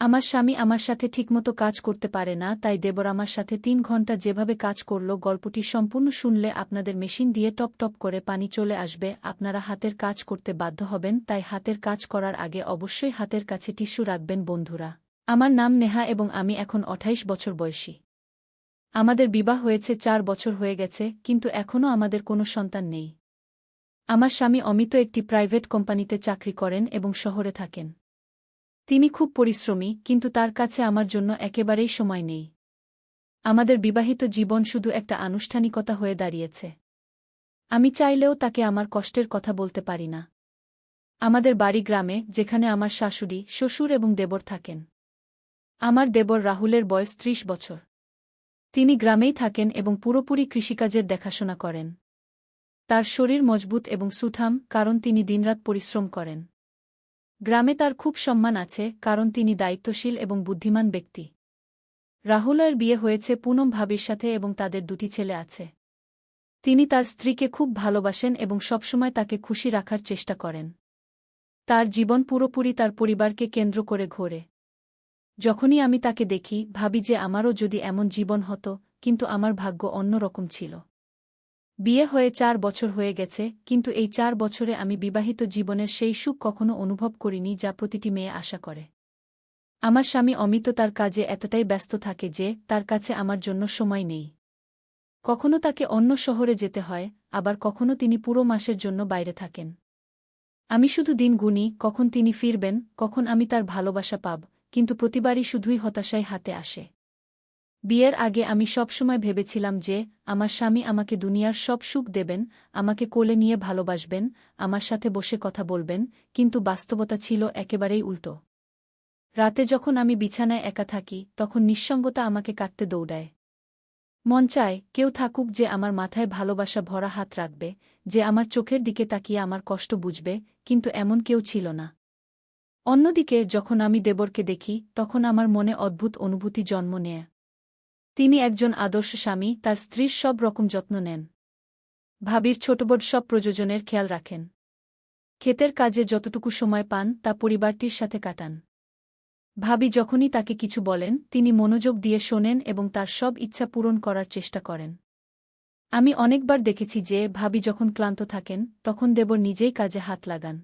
আমার স্বামী আমার সাথে ঠিকমতো কাজ করতে পারে না, তাই দেবর আমার সাথে ৩ ঘন্টা যেভাবে কাজ করল। গল্পটি সম্পূর্ণ শুনলে আপনাদের মেশিন দিয়ে টপ টপ করে পানি চলে আসবে। আপনারা হাতের কাজ করতে বাধ্য হবেন, তাই হাতের কাজ করার আগে অবশ্যই হাতের কাছে টিস্যু রাখবেন বন্ধুরা। আমার নাম নেহা এবং আমি এখন ২৮ বছর বয়সী। আমাদের বিবাহ হয়েছে ৪ বছর হয়ে গেছে, কিন্তু এখনও আমাদের কোনো সন্তান নেই। আমার স্বামী অমিত একটি প্রাইভেট কোম্পানিতে চাকরি করেন এবং শহরে থাকেন। তিনি খুব পরিশ্রমী, কিন্তু তার কাছে আমার জন্য একেবারেই সময় নেই। আমাদের বিবাহিত জীবন শুধু একটা আনুষ্ঠানিকতা হয়ে দাঁড়িয়েছে। আমি চাইলেও তাকে আমার কষ্টের কথা বলতে পারি না। আমাদের বাড়ি গ্রামে, যেখানে আমার শাশুড়ি, শ্বশুর এবং দেবর থাকেন। আমার দেবর রাহুলের বয়স ৩০ বছর। তিনি গ্রামেই থাকেন এবং পুরোপুরি কৃষিকাজের দেখাশোনা করেন। তার শরীর মজবুত এবং সুঠাম, কারণ তিনি দিনরাত পরিশ্রম করেন। গ্রামে তার খুব সম্মান আছে, কারণ তিনি দায়িত্বশীল এবং বুদ্ধিমান ব্যক্তি। রাহুলের বিয়ে হয়েছে পুনম ভাবির সাথে এবং তাদের ২টি ছেলে আছে। তিনি তার স্ত্রীকে খুব ভালোবাসেন এবং সবসময় তাকে খুশি রাখার চেষ্টা করেন। তার জীবন পুরোপুরি তার পরিবারকে কেন্দ্র করে ঘোরে। যখনই আমি তাকে দেখি, ভাবি যে আমারও যদি এমন জীবন হতো, কিন্তু আমার ভাগ্য অন্য রকম ছিল। বিয়ে হয়ে ৪ বছর হয়ে গেছে, কিন্তু এই ৪ বছরে আমি বিবাহিত জীবনের সেই সুখ কখনো অনুভব করিনি যা প্রতিটি মেয়ে আশা করে। আমার স্বামী অমিত তার কাজে এতটাই ব্যস্ত থাকে যে তার কাছে আমার জন্য সময় নেই। কখনো তাকে অন্য শহরে যেতে হয়, আবার কখনো তিনি পুরো মাসের জন্য বাইরে থাকেন। আমি শুধু দিন গুনি, কখন তিনি ফিরবেন, কখন আমি তার ভালোবাসা পাব, কিন্তু প্রতিবারই শুধুই হতাশায় হাতে আসে। বিয়ের আগে আমি সবসময় ভেবেছিলাম যে আমার স্বামী আমাকে দুনিয়ার সব সুখ দেবেন, আমাকে কোলে নিয়ে ভালোবাসবেন, আমার সাথে বসে কথা বলবেন, কিন্তু বাস্তবতা ছিল একেবারেই উল্টো। রাতে যখন আমি বিছানায় একা থাকি, তখন নিঃসঙ্গতা আমাকে কাটতে দৌড়ায়। মন চায় কেউ থাকুক যে আমার মাথায় ভালোবাসা ভরা হাত রাখবে, যে আমার চোখের দিকে তাকিয়ে আমার কষ্ট বুঝবে, কিন্তু এমন কেউ ছিল না। অন্যদিকে যখন আমি দেবরকে দেখি, তখন আমার মনে অদ্ভুত অনুভূতি জন্ম নেয়। তিনি একজন আদর্শ স্বামী, তার স্ত্রীর সব রকম যত্ন নেন। ভাবির ছোটবড় সব প্রয়োজনের খেয়াল রাখেন। ক্ষেতের কাজে যতটুকু সময় পান তা পরিবারটির সাথে কাটান। ভাবি যখনই তাকে কিছু বলেন, তিনি মনোযোগ দিয়ে শোনেন এবং তার সব ইচ্ছা পূরণ করার চেষ্টা করেন। আমি অনেকবার দেখেছি যে ভাবি যখন ক্লান্ত থাকেন, তখন দেবর নিজেই কাজে হাত লাগান।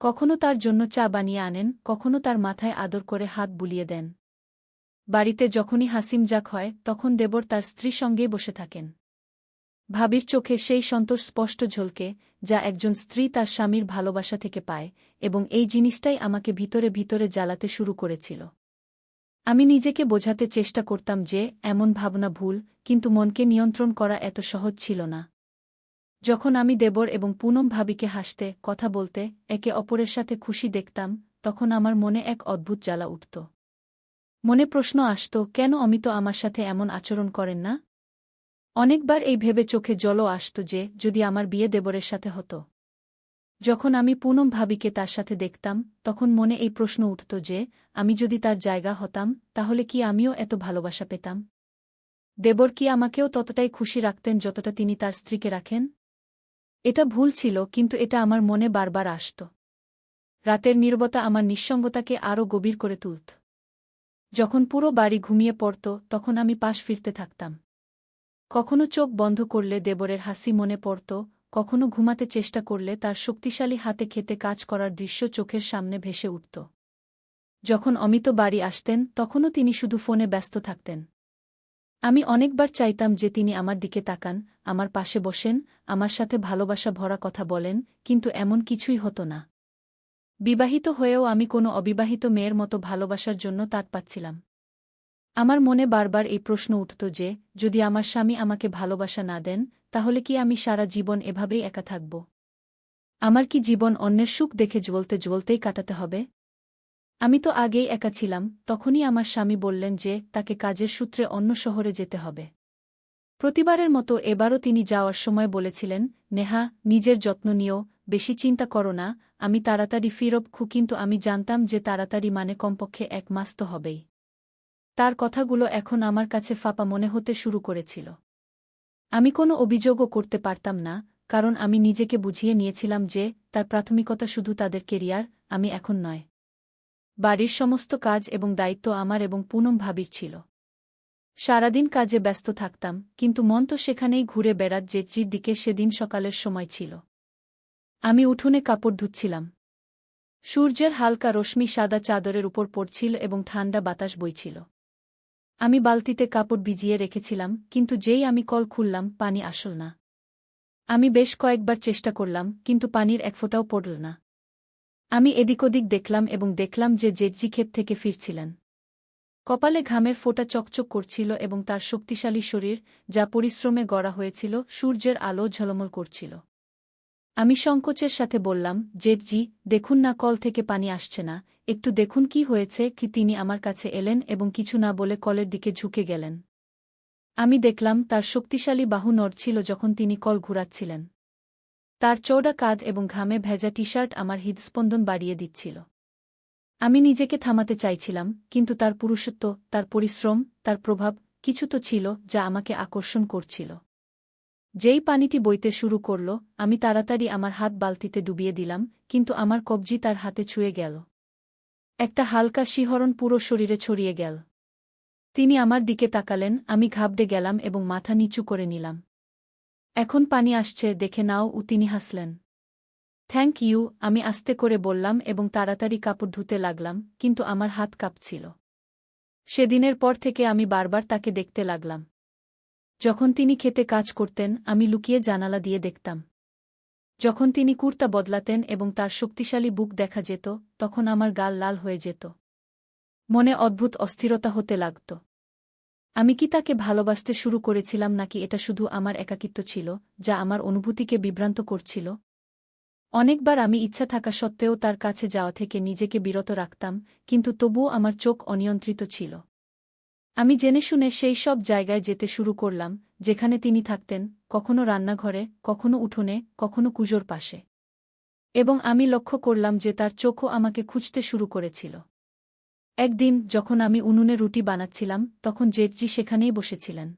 কখনো তার জন্য চা বানিয়ে আনেন, কখনো তার মাথায় আদর করে হাত বুলিয়ে দেন। বাড়িতে যখনই হাসিমজাক হয়, তখন দেবর তার স্ত্রীর সঙ্গেই বসে থাকেন। ভাবির চোখে সেই সন্তোষ স্পষ্ট ঝলকে, যা একজন স্ত্রী তার স্বামীর ভালোবাসা থেকে পায়, এবং এই জিনিসটাই আমাকে ভিতরে ভিতরে জ্বালাতে শুরু করেছিল। আমি নিজেকে বোঝাতে চেষ্টা করতাম যে এমন ভাবনা ভুল, কিন্তু মনকে নিয়ন্ত্রণ করা এত সহজ ছিল না। যখন আমি দেবর এবং পুনম ভাবিকে হাসতে, কথা বলতে, একে অপরের সাথে খুশি দেখতাম, তখন আমার মনে এক অদ্ভুত জ্বালা উঠত। মনে প্রশ্ন আসত, কেন অমিত আমার সাথে এমন আচরণ করেন না? অনেকবার এই ভেবে চোখে জলও আসত যে যদি আমার বিয়ে দেবরের সাথে হতো। যখন আমি পুনম ভাবিকে তার সাথে দেখতাম, তখন মনে এই প্রশ্ন উঠত যে আমি যদি তার জায়গা হতাম, তাহলে কি আমিও এত ভালোবাসা পেতাম? দেবর কি আমাকেও ততটাই খুশি রাখতেন যতটা তিনি তার স্ত্রীকে রাখেন? এটা ভুল ছিল, কিন্তু এটা আমার মনে বারবার আসত। রাতের নীরবতা আমার নিঃসঙ্গতাকে আরও গভীর করে তুলত। যখন পুরো বাড়ি ঘুমিয়ে পড়ত, তখন আমি পাশ ফিরতে থাকতাম। কখনো চোখ বন্ধ করলে দেবরের হাসি মনে পড়ত, কখনো ঘুমাতে চেষ্টা করলে তার শক্তিশালী হাতে খেতে কাজ করার দৃশ্য চোখের সামনে ভেসে উঠত। যখন অমিত বাড়ি আসতেন, তখনও তিনি শুধু ফোনে ব্যস্ত থাকতেন। আমি অনেকবার চাইতাম যে তিনি আমার দিকে তাকান, আমার পাশে বসেন, আমার সাথে ভালোবাসা ভরা কথা বলেন, কিন্তু এমন কিছুই হতো না। বিবাহিত হয়েও আমি কোনো অবিবাহিত মেয়ের মতো ভালোবাসার জন্য তাড় পাচ্ছিলাম। আমার মনে বারবার এই প্রশ্ন উঠত যে যদি আমার স্বামী আমাকে ভালোবাসা না দেন, তাহলে কি আমি সারা জীবন এভাবেই একা থাকব? আমার কি জীবন অন্যের সুখ দেখে জ্বলতে জ্বলতেই কাটাতে হবে? আমি তো আগেই একা ছিলাম। তখনই আমার স্বামী বললেন যে তাকে কাজের সূত্রে অন্য শহরে যেতে হবে। প্রতিবারের মতো এবারও তিনি যাওয়ার সময় বলেছিলেন, নেহা, নিজের যত্ন নিও, বেশি চিন্তা করো না, আমি তাড়াতাড়ি ফিরব। কিন্তু আমি জানতাম যে তাড়াতাড়ি মানে কমপক্ষে ১ মাস তো হবেই। তার কথাগুলো এখন আমার কাছে ফাঁপা মনে হতে শুরু করেছিল। আমি কোনো অভিযোগও করতে পারতাম না, কারণ আমি নিজেকে বুঝিয়ে নিয়েছিলাম যে তার প্রাথমিকতা শুধু তাদের কেরিয়ার, আমি এখন নয়। বাড়ির সমস্ত কাজ এবং দায়িত্ব আমার এবং পুনম ভাবির ছিল। সারাদিন কাজে ব্যস্ত থাকতাম, কিন্তু মন তো সেখানেই ঘুরে বেড়াত জেঠির দিকে। সেদিন সকালের সময় ছিল। আমি উঠোনে কাপড় ধুচ্ছিলাম। সূর্যের হালকা রশ্মি সাদা চাদরের উপর পড়ছিল এবং ঠান্ডা বাতাস বইছিল। আমি বালতিতে কাপড় ভিজিয়ে রেখেছিলাম, কিন্তু যেই আমি কল খুললাম পানি আসল না। আমি বেশ কয়েকবার চেষ্টা করলাম, কিন্তু পানির এক ফোঁটাও পড়ল না। আমি এদিক ওদিক দেখলাম এবং দেখলাম যে জেঠজি ক্ষেত থেকে ফিরছিলেন। কপালে ঘামের ফোঁটা চকচক করছিল এবং তার শক্তিশালী শরীর, যা পরিশ্রমে গড়া হয়েছিল, সূর্যের আলো ঝলমল করছিল। আমি সংকোচের সাথে বললাম, জেঠজি, দেখুন না কল থেকে পানি আসছে না, একটু দেখুন কি হয়েছে কি। তিনি আমার কাছে এলেন এবং কিছু না বলে কলের দিকে ঝুঁকে গেলেন। আমি দেখলাম তার শক্তিশালী বাহু নড়ছিল যখন তিনি কল ঘুরাচ্ছিলেন। তার চওড়া কাঁধ এবং ঘামে ভেজা টি-শার্ট আমার হৃদস্পন্দন বাড়িয়ে দিচ্ছিল। আমি নিজেকে থামাতে চাইছিলাম, কিন্তু তার পুরুষত্ব, তার পরিশ্রম, তার প্রভাব, কিছু তো ছিল যা আমাকে আকর্ষণ করছিল। যেই পানিটি বইতে শুরু করল, আমি তাড়াতাড়ি আমার হাত বালতিতে ডুবিয়ে দিলাম, কিন্তু আমার কবজি তার হাতে ছুঁয়ে গেল। একটা হালকা শিহরণ পুরো শরীরে ছড়িয়ে গেল। তিনি আমার দিকে তাকালেন, আমি ঘাবড়ে গেলাম এবং মাথা নিচু করে নিলাম। এখন পানি আসছে, দেখে নাও। তিনি হাসলেন। থ্যাংক ইউ, আমি আস্তে করে বললাম এবং তাড়াতাড়ি কাপড় ধুতে লাগলাম, কিন্তু আমার হাত কাঁপছিল। সেদিনের পর থেকে আমি বারবার তাকে দেখতে লাগলাম। যখন তিনি খেতে কাজ করতেন, আমি লুকিয়ে জানালা দিয়ে দেখতাম। যখন তিনি কুর্তা বদলাতেন এবং তার শক্তিশালী বুক দেখা যেত, তখন আমার গাল লাল হয়ে যেত। মনে অদ্ভুত অস্থিরতা হতে লাগত। আমি কি তাকে ভালোবাসতে শুরু করেছিলাম, নাকি এটা শুধু আমার একাকিত্ব ছিল, যা আমার অনুভূতিকে বিভ্রান্ত করছিল? অনেকবার আমি ইচ্ছা থাকা সত্ত্বেও তার কাছে যাওয়া থেকে নিজেকে বিরত রাখতাম, কিন্তু তবুও আমার চোখ অনিয়ন্ত্রিত ছিল। আমি জেনে শুনে সেই সব জায়গায় যেতে শুরু করলাম, যেখানে তিনি থাকতেন, কখনো রান্নাঘরে, কখনো উঠোনে, কখনো কুজোর পাশে। এবং আমি লক্ষ্য করলাম যে তার চোখও আমাকে খুঁজতে শুরু করেছিল। একদিন যখন আমি উনুনে রুটি বানাচ্ছিলাম, তখন জেঠজি সেখানেই বসেছিলেন।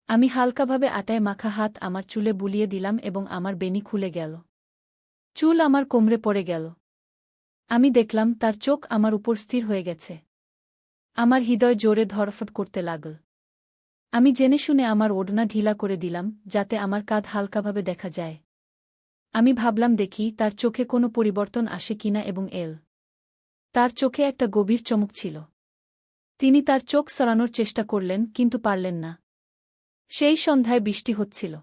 আমি হালকাভাবে আটায় মাখা হাত আমার চুলে বুলিয়ে দিলাম এবং আমার বেনি খুলে গেল। চুল আমার কোমরে পড়ে গেল। আমি দেখলাম তার চোখ আমার উপর স্থির হয়ে গেছে। আমার হৃদয় জোরে ধড়ফড় করতে লাগল। আমি জেনে শুনে আমার ওড়না ঢিলা করে দিলাম, যাতে আমার কাঁধ হালকাভাবে দেখা যায়। আমি ভাবলাম দেখি তার চোখে কোনো পরিবর্তন আসে কিনা এবং তার চোখে একটা গভীর চমক ছিল। তিনি তার চোখ সরানোর চেষ্টা করলেন, কিন্তু পারলেন না। সেই সন্ধ্যায় বৃষ্টি হচ্ছিল।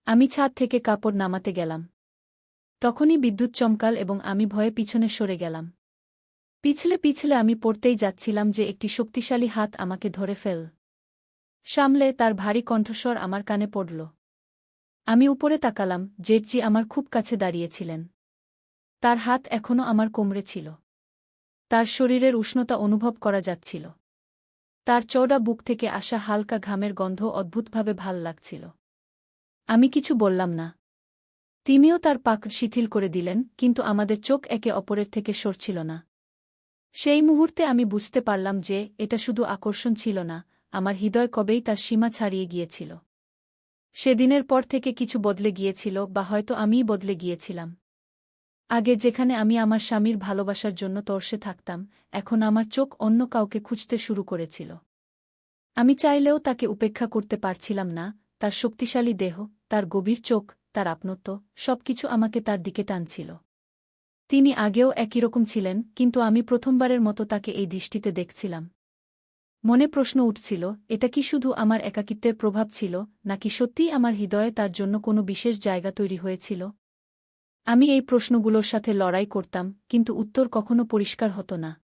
আমি ছাদ থেকে কাপড় নামাতে গেলাম। তখনই বিদ্যুৎ চমকাল এবং আমি ভয়ে পিছনে সরে গেলাম। পিছলে পিছলে আমি পড়তেই যাচ্ছিলাম যে একটি শক্তিশালী হাত আমাকে ধরে সামলে তার ভারী কণ্ঠস্বর আমার কানে পড়ল। আমি উপরে তাকালাম, জেঠজি আমার খুব কাছে দাঁড়িয়েছিলেন। তার হাত এখনও আমার কোমরে ছিল। তার শরীরের উষ্ণতা অনুভব করা যাচ্ছিল। তার চওড়া বুক থেকে আসা হালকা ঘামের গন্ধ অদ্ভুতভাবে ভাল লাগছিল। আমি কিছু বললাম না। তিনিও তার পাক শিথিল করে দিলেন, কিন্তু আমাদের চোখ একে অপরের থেকে সরছিল না। সেই মুহূর্তে আমি বুঝতে পারলাম যে এটা শুধু আকর্ষণ ছিল না, আমার হৃদয় কবেই তার সীমা ছাড়িয়ে গিয়েছিল। সেদিনের পর থেকে কিছু বদলে গিয়েছিল, বা হয়তো আমিই বদলে গিয়েছিলাম। আগে যেখানে আমি আমার স্বামীর ভালোবাসার জন্য তর্ষে থাকতাম, এখন আমার চোখ অন্য কাউকে খুঁজতে শুরু করেছিল। আমি চাইলেও তাকে উপেক্ষা করতে পারছিলাম না। তার শক্তিশালী দেহ, তার গভীর চোখ, তার আপনত্ব, সবকিছু আমাকে তার দিকে টানছিল। তিনি আগেও একই রকম ছিলেন, কিন্তু আমি প্রথমবারের মতো তাকে এই দৃষ্টিতে দেখছিলাম। মনে প্রশ্ন উঠছিল, এটা কি শুধু আমার একাকিত্বের প্রভাব ছিল, নাকি সত্যিই আমার হৃদয়ে তার জন্য কোনো বিশেষ জায়গা তৈরি হয়েছিল? আমি এই প্রশ্নগুলোর সাথে লড়াই করতাম, কিন্তু উত্তর কখনো পরিষ্কার হতো না।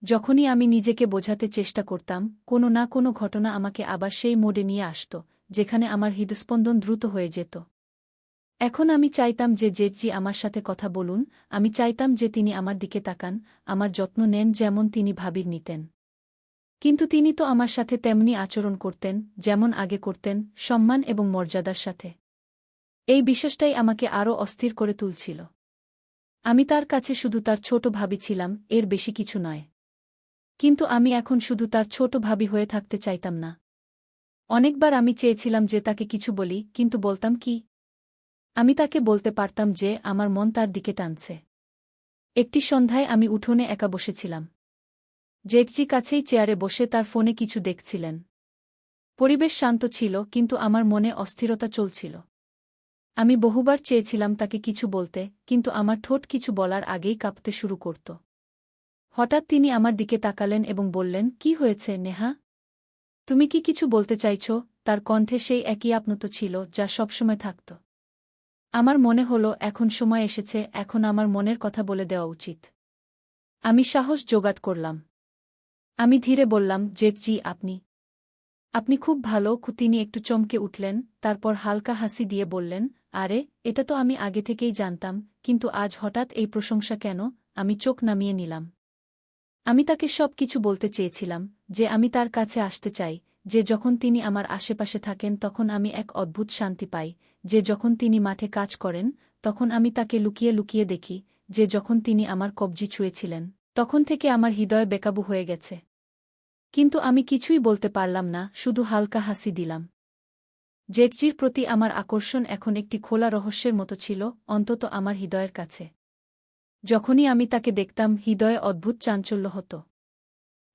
যখনই আমি নিজেকে বোঝাতে চেষ্টা করতাম, কোনো না কোনো ঘটনা আমাকে আবার সেই মোড়ে নিয়ে আসত, যেখানে আমার হৃদস্পন্দন দ্রুত হয়ে যেত। এখন আমি চাইতাম যে জেঠজি আমার সাথে কথা বলুন, আমি চাইতাম যে তিনি আমার দিকে তাকান, আমার যত্ন নেন যেমন তিনি ভাবির নিতেন। কিন্তু তিনি তো আমার সাথে তেমনি আচরণ করতেন, যেমন আগে করতেন, সম্মান এবং মর্যাদার সাথে। এই বিশ্বাসটাই আমাকে আরও অস্থির করে তুলছিল। আমি তার কাছে শুধু তার ছোট ভাবি ছিলাম, এর বেশি কিছু নয়। কিন্তু আমি এখন শুধু তার ছোট ভাবি হয়ে থাকতে চাইতাম না। অনেকবার আমি চেয়েছিলাম যে তাকে কিছু বলি, কিন্তু বলতাম কি? আমি তাকে বলতে পারতাম যে আমার মন তার দিকে টানছে। একটি সন্ধ্যায় আমি উঠোনে একা বসেছিলাম। জেঠজি কাছেই চেয়ারে বসে তার ফোনে কিছু দেখছিলেন। পরিবেশ শান্ত ছিল, কিন্তু আমার মনে অস্থিরতা চলছিল। আমি বহুবার চেয়েছিলাম তাকে কিছু বলতে, কিন্তু আমার ঠোঁট কিছু বলার আগেই কাঁপতে শুরু করত। হঠাৎ তিনি আমার দিকে তাকালেন এবং বললেন, "কি হয়েছে, নেহা? তুমি কি কিছু বলতে চাইছ?" তার কণ্ঠে সেই একই আপনত ছিল যা সবসময় থাকত। আমার মনে হলো এখন সময় এসেছে, এখন আমার মনের কথা বলে দেওয়া উচিত। আমি সাহস জোগাড় করলাম। আমি ধীরে বললাম, "জেঠজি, আপনি খুব ভালো।" তিনি একটু চমকে উঠলেন, তারপর হালকা হাসি দিয়ে বললেন, "আরে, এটা তো আমি আগে থেকেই জানতাম, কিন্তু আজ হঠাৎ এই প্রশংসা কেন?" আমি চোখ নামিয়ে নিলাম। আমি তাকে সব কিছু বলতে চেয়েছিলাম, যে আমি তার কাছে আসতে চাই, যে যখন তিনি আমার আশেপাশে থাকেন তখন আমি এক অদ্ভুত শান্তি পাই, যে যখন তিনি মাঠে কাজ করেন তখন আমি তাকে লুকিয়ে লুকিয়ে দেখি, যে যখন তিনি আমার কবজি ছুঁয়েছিলেন তখন থেকে আমার হৃদয় বেকাবু হয়ে গেছে। কিন্তু আমি কিছুই বলতে পারলাম না, শুধু হালকা হাসি দিলাম। জেঠজির প্রতি আমার আকর্ষণ এখন একটি খোলা রহস্যের মতো ছিল, অন্তত আমার হৃদয়ের কাছে। যখনই আমি তাকে দেখতাম হৃদয়ে অদ্ভুত চাঞ্চল্য হতো।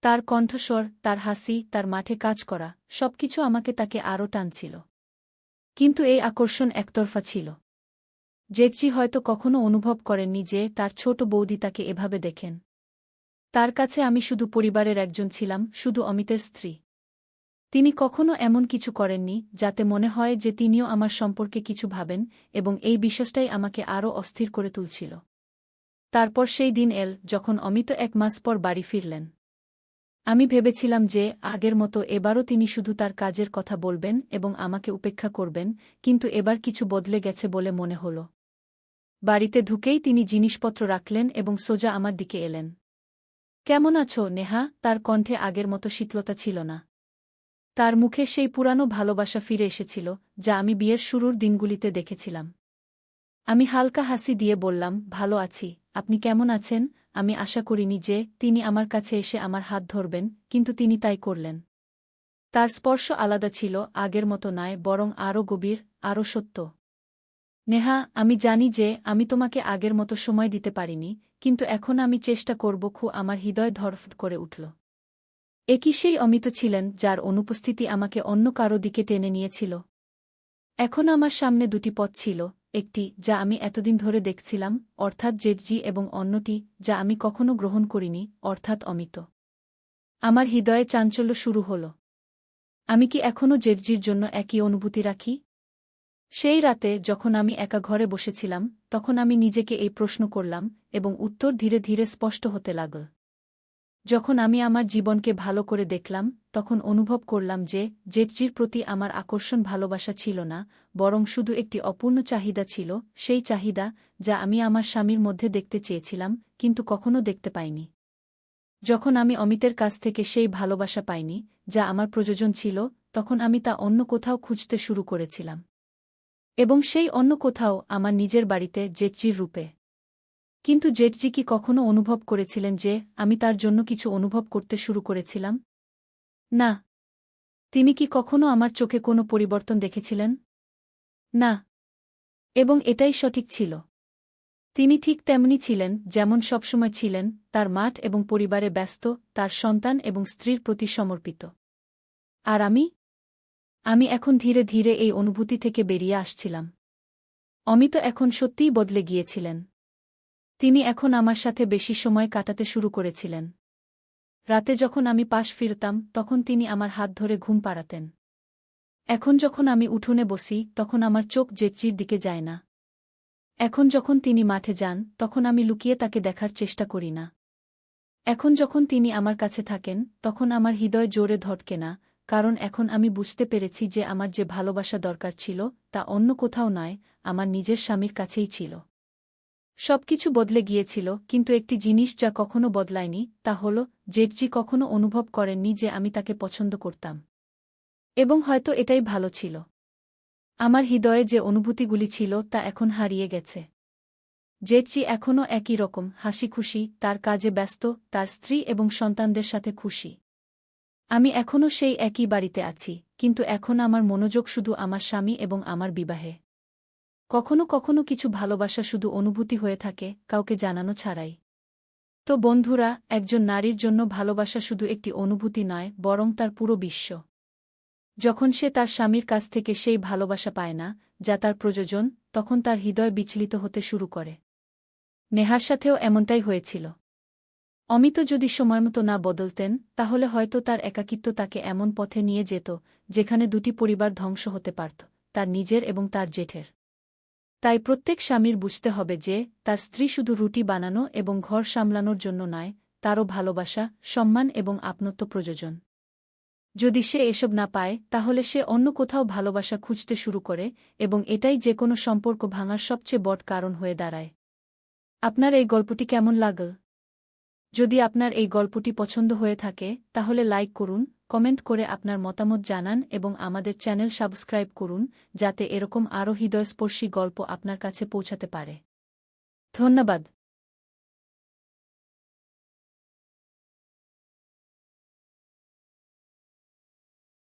তার কণ্ঠস্বর, তার হাসি, তার মাঠে কাজ করা, সবকিছু আমাকে তাকে আরও টানছিল। কিন্তু এই আকর্ষণ একতরফা ছিল। জেঠজি হয়তো কখনো অনুভব করেননি যে তার ছোট বৌদি তাকে এভাবে দেখেন। তার কাছে আমি শুধু পরিবারের একজন ছিলাম, শুধু অমিতের স্ত্রী। তিনি কখনো এমন কিছু করেননি যাতে মনে হয় যে তিনিও আমার সম্পর্কে কিছু ভাবেন, এবং এই বিশ্বাসটাই আমাকে আরও অস্থির করে তুলছিল। তারপর সেই দিন এল যখন অমিত 1 মাস পর বাড়ি ফিরলেন। আমি ভেবেছিলাম যে আগের মতো এবারও তিনি শুধু তার কাজের কথা বলবেন এবং আমাকে উপেক্ষা করবেন, কিন্তু এবার কিছু বদলে গেছে বলে মনে হল। বাড়িতে ঢুকেই তিনি জিনিসপত্র রাখলেন এবং সোজা আমার দিকে এলেন। "কেমন আছো, নেহা?" তার কণ্ঠে আগের মতো শীতলতা ছিল না। তার মুখে সেই পুরানো ভালোবাসা ফিরে এসেছিল, যা আমি বিয়ের শুরুর দিনগুলিতে দেখেছিলাম। আমি হালকা হাসি দিয়ে বললাম, "ভালো আছি। আপনি কেমন আছেন?" আমি আশা করিনি যে তিনি আমার কাছে এসে আমার হাত ধরবেন, কিন্তু তিনি তাই করলেন। তার স্পর্শ আলাদা ছিল, আগের মতো নয়, বরং আরও গভীর, আরও সত্য। "নেহা, আমি জানি যে আমি তোমাকে আগের মতো সময় দিতে পারিনি, কিন্তু এখন আমি চেষ্টা করব।" আমার হৃদয় ধড়ফড় করে উঠল। একই সেই অমিত ছিলেন যার অনুপস্থিতি আমাকে অন্য কারো দিকে টেনে নিয়েছিল। এখন আমার সামনে দুটি পথ ছিল, একটি যা আমি এতদিন ধরে দেখছিলাম, অর্থাৎ জেঠজি, এবং অন্যটি যা আমি কখনো গ্রহণ করিনি, অর্থাৎ অমিত। আমার হৃদয়ে চাঞ্চল্য শুরু হল। আমি কি এখনও জেঠজির জন্য একই অনুভূতি রাখি? সেই রাতে যখন আমি একা ঘরে বসেছিলাম, তখন আমি নিজেকে এই প্রশ্ন করলাম, এবং উত্তর ধীরে ধীরে স্পষ্ট হতে লাগল। যখন আমি আমার জীবনকে ভালো করে দেখলাম, তখন অনুভব করলাম যে জেঠজির প্রতি আমার আকর্ষণ ভালোবাসা ছিল না, বরং শুধু একটি অপূর্ণ চাহিদা ছিল, সেই চাহিদা যা আমি আমার স্বামীর মধ্যে দেখতে চেয়েছিলাম, কিন্তু কখনো দেখতে পাইনি। যখন আমি অমিতের কাছ থেকে সেই ভালোবাসা পাইনি, যা আমার প্রয়োজন ছিল, তখন আমি তা অন্য কোথাও খুঁজতে শুরু করেছিলাম। এবং সেই অন্য কোথাও আমার নিজের বাড়িতে, জেঠজির রূপে। কিন্তু জেঠজি কি কখনো অনুভব করেছিলেন যে আমি তার জন্য কিছু অনুভব করতে শুরু করেছিলাম? না। তিনি কি কখনো আমার চোখে কোনো পরিবর্তন দেখেছিলেন? না। এবং এটাই সঠিক ছিল। তিনি ঠিক তেমনি ছিলেন যেমন সবসময় ছিলেন, তার মাঠ এবং পরিবারে ব্যস্ত, তার সন্তান এবং স্ত্রীর প্রতি সমর্পিত। আর আমি এখন ধীরে ধীরে এই অনুভূতি থেকে বেরিয়ে আসছিলাম। অমিত এখন সত্যিই বদলে গিয়েছিলেন। তিনি এখন আমার সাথে বেশি সময় কাটাতে শুরু করেছিলেন। রাতে যখন আমি পাশ ফিরতাম তখন তিনি আমার হাত ধরে ঘুম পাড়াতেন। এখন যখন আমি উঠোনে বসি তখন আমার চোখ জেঠজির দিকে যায় না। এখন যখন তিনি মাঠে যান তখন আমি লুকিয়ে তাকে দেখার চেষ্টা করি না। এখন যখন তিনি আমার কাছে থাকেন তখন আমার হৃদয় জোরে ধড়কে না, কারণ এখন আমি বুঝতে পেরেছি যে আমার যে ভালোবাসা দরকার ছিল তা অন্য কোথাও নয়, আমার নিজের স্বামীর কাছেই ছিল। সবকিছু বদলে গিয়েছিল, কিন্তু একটি জিনিস যা কখনো বদলায়নি, তা হল জেঠজি কখনো অনুভব করেননি যে আমি তাকে পছন্দ করতাম। এবং হয়তো এটাই ভালো ছিল। আমার হৃদয়ে যে অনুভূতিগুলি ছিল তা এখন হারিয়ে গেছে। জেঠজি এখনও একই রকম হাসি খুশি, তার কাজে ব্যস্ত, তার স্ত্রী এবং সন্তানদের সাথে খুশি। আমি এখনও সেই একই বাড়িতে আছি, কিন্তু এখন আমার মনোযোগ শুধু আমার স্বামী এবং আমার বিবাহে। কখনো কখনো কিছু ভালোবাসা শুধু অনুভূতি হয়ে থাকে, কাউকে জানানো ছাড়াই। তো বন্ধুরা, একজন নারীর জন্য ভালোবাসা শুধু একটি অনুভূতি নয়, বরং তার পুরো বিশ্ব। যখন সে তার স্বামীর কাছ থেকে সেই ভালোবাসা পায় না, যা তার প্রয়োজন, তখন তার হৃদয় বিচলিত হতে শুরু করে। নেহার সাথেও এমনটাই হয়েছিল। অমিত যদি সময়মতো না বদলতেন, তাহলে হয়তো তার একাকিত্ব তাকে এমন পথে নিয়ে যেত, যেখানে দুটি পরিবার ধ্বংস হতে পারত, তার নিজের এবং তার জেঠের। তাই প্রত্যেক স্বামীর বুঝতে হবে যে, তার স্ত্রী শুধু রুটি বানানো এবং ঘর সামলানোর জন্য নয়, তারও ভালোবাসা, সম্মান এবং আপনত্ব প্রয়োজন। যদি সে এসব না পায়, তাহলে সে অন্য কোথাও ভালোবাসা খুঁজতে শুরু করে, এবং এটাই যেকোনো সম্পর্ক ভাঙার সবচেয়ে বড় কারণ হয়ে দাঁড়ায়। আপনার এই গল্পটি কেমন লাগল? যদি আপনার এই গল্পটি পছন্দ হয়ে থাকে, তাহলে লাইক করুন, কমেন্ট করে আপনার মতামত জানান এবং আমাদের চ্যানেল সাবস্ক্রাইব করুন, যাতে এরকম আরও হৃদয়স্পর্শী গল্প আপনার কাছে পৌঁছাতে পারে। ধন্যবাদ।